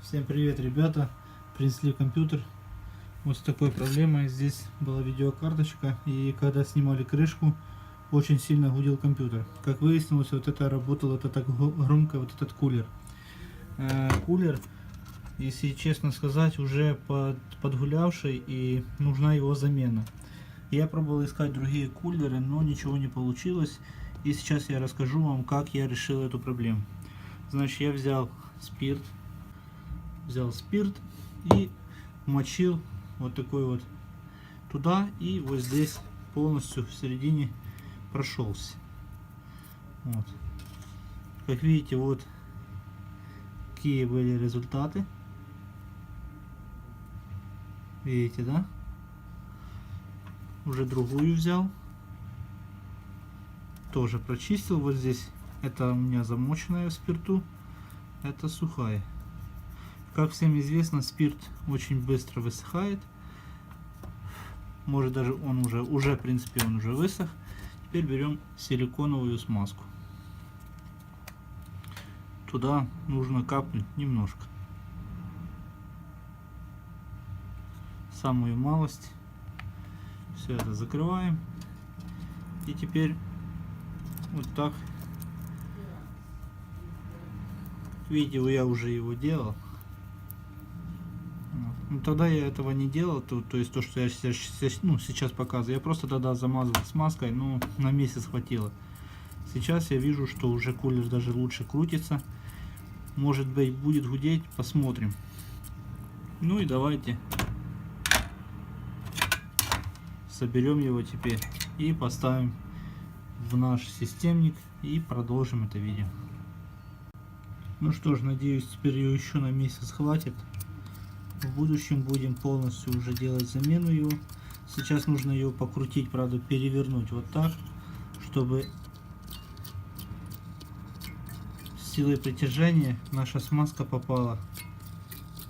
Всем привет, ребята! Принесли компьютер вот с такой проблемой. Здесь была видеокарточка, и когда снимали крышку, очень сильно гудел компьютер. Как выяснилось, вот это работало, это так громко, вот этот кулер. Кулер, если честно сказать, уже подгулявший, и нужна его замена. Я пробовал искать другие кулеры, но ничего не получилось. И сейчас я расскажу вам, как я решил эту проблему. Значит, я взял спирт и мочил вот такой вот туда, и вот здесь полностью в середине прошелся. Вот. Как видите, вот какие были результаты. Видите, да? Уже другую взял, тоже прочистил. Вот здесь это у меня замоченная в спирту, это сухая. Как всем известно, спирт очень быстро высыхает. Может, даже он уже в принципе он уже высох. Теперь берем силиконовую смазку. Туда нужно капнуть немножко, самую малость. Все это закрываем. И теперь вот так. Видео я уже его делал. Ну, тогда я этого не делал, то есть то, что я сейчас показываю. Я просто тогда замазывал смазкой, но на месяц хватило. Сейчас я вижу, что уже кулер даже лучше крутится. Может быть, будет гудеть, посмотрим. Ну и давайте соберем его теперь и поставим в наш системник и продолжим это видео. Ну что ж, надеюсь, теперь ее еще на месяц хватит. В будущем будем полностью уже делать замену его. Сейчас нужно ее покрутить, правда, перевернуть вот так, чтобы силой притяжения наша смазка попала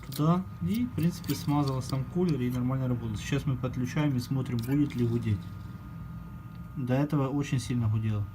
туда и, в принципе, смазала сам кулер и нормально работает. Сейчас мы подключаем и смотрим, будет ли гудеть. До этого очень сильно гудело.